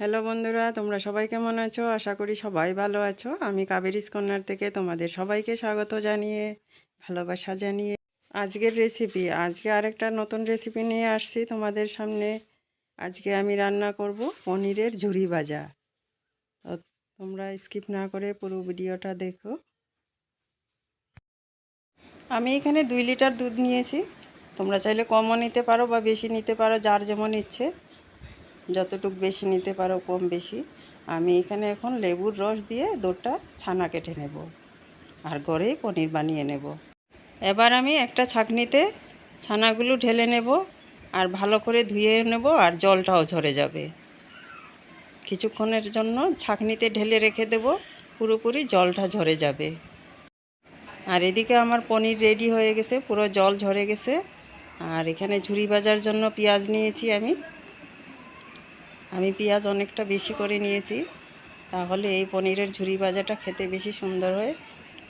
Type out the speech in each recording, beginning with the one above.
Hello বন্ধুরা, তোমরা সবাই কেমন আছো? আশা করি সবাই ভালো আছো। আমি কাবেরিস কর্নার থেকে তোমাদের সবাইকে স্বাগত জানিয়ে, ভালোবাসা জানিয়ে আজকে আরেকটা নতুন রেসিপি নিয়ে আসছি তোমাদের সামনে। আজকে আমি রান্না করব পনিরের ঝুরি ভাজা। তো তোমরা স্কিপ না করে পুরো ভিডিওটা দেখো। আমি এখানে 2 লিটার দুধ নিয়েছি। তোমরা চাইলে কমও নিতে পারো বা বেশি নিতে পারো, যার যেমন ইচ্ছে। যতটুকু বেশি নিতে পারো, কম বেশি। আমি এখানে এখন লেবুর রস দিয়ে দুধটা ছানা কেটে নেব আর ঘরেই পনির বানিয়ে নেব। এবার আমি একটা ছাঁকনিতে ছানাগুলো ঢেলে নেব আর ভালো করে ধুয়ে নেব, আর জলটাও ঝরে যাবে। কিছুক্ষণের জন্য ছাঁকনিতে ঢেলে রেখে দেব, পুরোপুরি জলটা ঝরে যাবে। আর এদিকে আমার পনির রেডি হয়ে গেছে, পুরো জল ঝরে গেছে। আর এখানে ঝুরি ভাজার জন্য পেঁয়াজ নিয়েছি আমি পেঁয়াজ অনেকটা বেশি করে নিয়েছি, তাহলে এই পনিরের ঝুরি ভাজাটা খেতে বেশি সুন্দর হয়।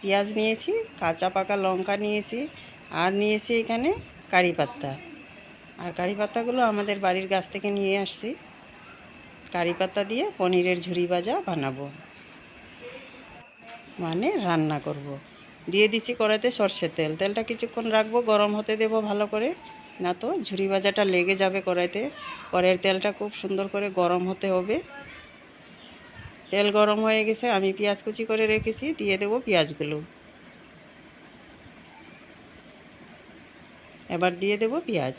পেঁয়াজ নিয়েছি, কাঁচা পাকা লঙ্কা নিয়েছি, আর নিয়েছি এখানে কারি পাতা। আর কারি পাতাগুলো আমাদের বাড়ির গাছ থেকে নিয়ে আসছি। কারি পাতা দিয়ে পনিরের ঝুরি ভাজা বানাবো, মানে রান্না করব। দিয়ে দিচ্ছি কড়াইতে সরষের তেল। তেলটা কিছুক্ষণ রাখবো, গরম হতে দেব ভালো করে, না তো ঝুরি ভাজাটা লেগে যাবে কড়াইতে। কড়াইয়ের তেলটা খুব সুন্দর করে গরম হতে হবে। তেল গরম হয়ে গেছে, আমি পেঁয়াজ কুচি করে রেখেছি, দিয়ে দেব পেঁয়াজগুলো। এবার দিয়ে দেব পেঁয়াজ।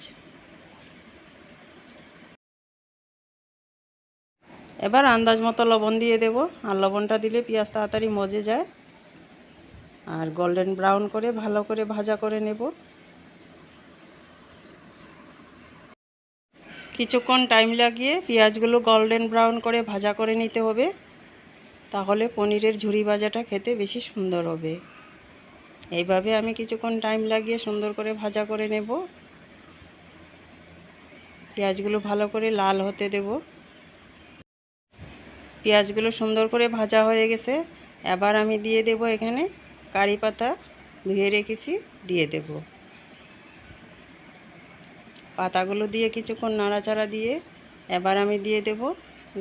এবার আন্দাজ মতো লবণ দিয়ে দেব, আর লবণটা দিলে পেঁয়াজ তাড়াতাড়ি মজে যায়। আর গোল্ডেন ব্রাউন করে ভালো করে ভাজা করে নেব। কিছুক্ষণ টাইম লাগিয়ে পেঁয়াজগুলো গোল্ডেন ব্রাউন করে ভাজা করে নিতে হবে, তাহলে পনিরের ঝুরি ভাজাটা খেতে বেশি সুন্দর হবে। এইভাবে আমি কিছুক্ষণ টাইম লাগিয়ে সুন্দর করে ভাজা করে নেব। পেঁয়াজগুলো ভালো করে লাল হতে দেব। পেঁয়াজগুলো সুন্দর করে ভাজা হয়ে গেছে। এবার আমি দিয়ে দেব এখানে কারি পাতা ধুয়ে রেখেছি, দিয়ে দেব। পাতাগুলো দিয়ে কিছুক্ষণ নাড়াচাড়া দিয়ে এবার আমি দিয়ে দেব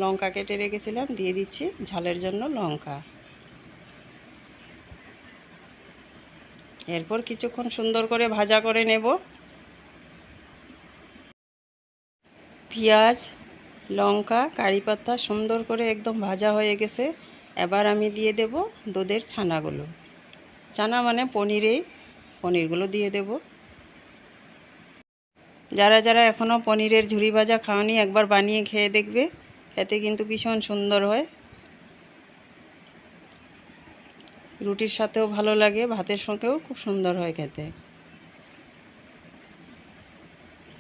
লঙ্কা কেটে রেখেছিলাম, দিয়ে দিচ্ছি ঝালের জন্য লঙ্কা। এরপর কিছুক্ষণ সুন্দর করে ভাজা করে নেব। পেঁয়াজ, লঙ্কা, কারি পাতা সুন্দর করে একদম ভাজা হয়ে গেছে। এবার আমি দিয়ে দেব দুধের ছানাগুলো। ছানা মানে পনিরগুলো দিয়ে দেব। যারা যারা এখনও পনিরের ঝুরি ভাজা খাওনি, একবার বানিয়ে খেয়ে দেখবে, খেতে কিন্তু ভীষণ সুন্দর হয়। রুটির সাথেও ভালো লাগে, ভাতের সঙ্গেও খুব সুন্দর হয় খেতে।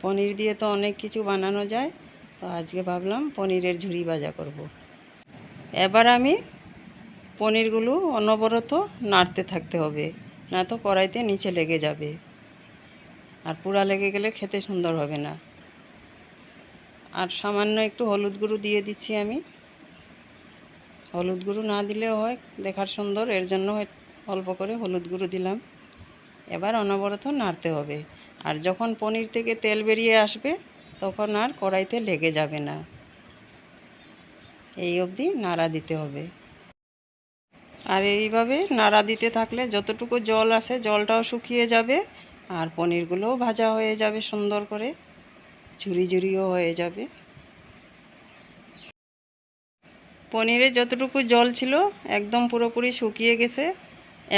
পনির দিয়ে তো অনেক কিছু বানানো যায়, তো আজকে ভাবলাম পনিরের ঝুরি ভাজা করব। এবার আমি পনিরগুলো অনবরত নাড়তে থাকতে হবে, না তো কড়াইতে নিচে লেগে যাবে, আর পুরা লেগে গেলে খেতে সুন্দর হবে না। আর সামান্য একটু হলুদ গুঁড়ো দিয়ে দিচ্ছি আমি। হলুদ গুঁড়ো না দিলেও হয়, দেখার সুন্দর, এর জন্য অল্প করে হলুদ গুঁড়ো দিলাম। এবার অনবরত নাড়তে হবে, আর যখন পনির থেকে তেল বেরিয়ে আসবে তখন আর কড়াইতে লেগে যাবে না। এই অবধি নাড়া দিতে হবে। আর এইভাবে নাড়া দিতে থাকলে যতটুকু জল আসে জলটাও শুকিয়ে যাবে, আর পনিরগুলোও ভাজা হয়ে যাবে সুন্দর করে, ঝুরি ঝুরিও হয়ে যাবে। পনিরে যতটুকু জল ছিল একদম পুরোপুরি শুকিয়ে গেছে।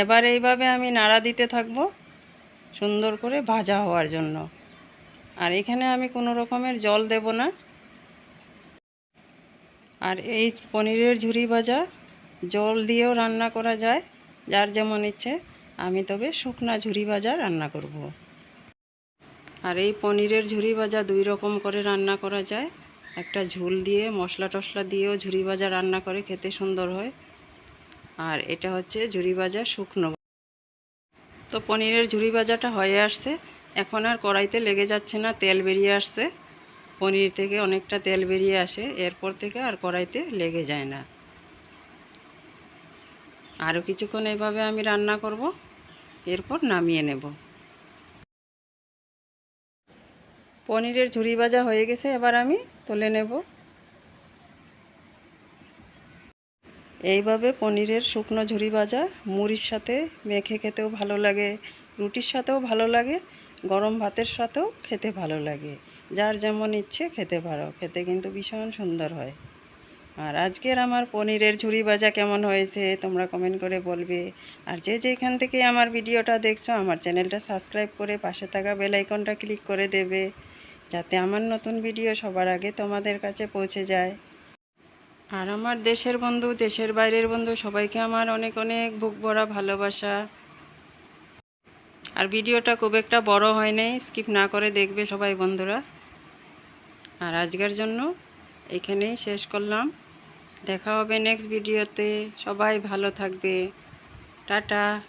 এবার এইভাবে আমি নাড়া দিতে থাকবো সুন্দর করে ভাজা হওয়ার জন্য। আর এখানে আমি কোনো রকমের জল দেব না। আর এই পনিরের ঝুরি ভাজা জল দিয়েও রান্না করা যায়, যার যেমন ইচ্ছে। আমি তবে শুকনা ঝুরি ভাজা রান্না করব। আর এই পনিরের ঝুরি ভাজা 2 রকম করে রান্না করা যায়। একটা ঝোল দিয়ে মশলা টশলা দিয়েও ঝুরি ভাজা রান্না করে খেতে সুন্দর হয়, আর এটা হচ্ছে ঝুরি ভাজা শুকনো। তো পনিরের ঝুরি ভাজাটা হয়ে আসছে, এখন আর কড়াইতে লেগে যাচ্ছে না, তেল বেরিয়ে আসছে। পনির থেকে অনেকটা তেল বেরিয়ে আসে, এরপর থেকে আর কড়াইতে লেগে যায় না। আরও কিছুক্ষণ এইভাবে আমি রান্না করব, এরপর নামিয়ে নেব। পনিরের ঝুরি ভাজা হয়ে গেছে, এবার আমি তুলে নেব। এইভাবে পনিরের শুকনো ঝুরি ভাজা মুড়ির সাথে মেখে খেতেও ভালো লাগে, রুটির সাথেও ভালো লাগে, গরম ভাতের সাথেও খেতে ভালো লাগে। যার যেমন ইচ্ছে খেতে পারো, খেতে কিন্তু ভীষণ সুন্দর হয়। আর আজকের আমার পনিরের ঝুরি ভাজা কেমন হয়েছে তোমরা কমেন্ট করে বলবে। আর যে যেখান থেকে আমার ভিডিওটা দেখছো আমার চ্যানেলটা সাবস্ক্রাইব করে পাশে থাকা বেল আইকনটা ক্লিক করে দেবে, যাতে আমার নতুন ভিডিও সবার আগে তোমাদের কাছে পৌঁছে যায়। আর আমার দেশের বন্ধু, দেশের বাইরের বন্ধু সবাইকে আমার অনেক অনেক বুক ভরা ভালোবাসা। আর ভিডিওটা খুব একটা বড় হয় নাই, স্কিপ না করে দেখবে সবাই বন্ধুরা। আর আজকের জন্য এখানেই শেষ করলাম, দেখা হবে নেক্সট ভিডিওতে। সবাই ভালো থাকবে, টাটা।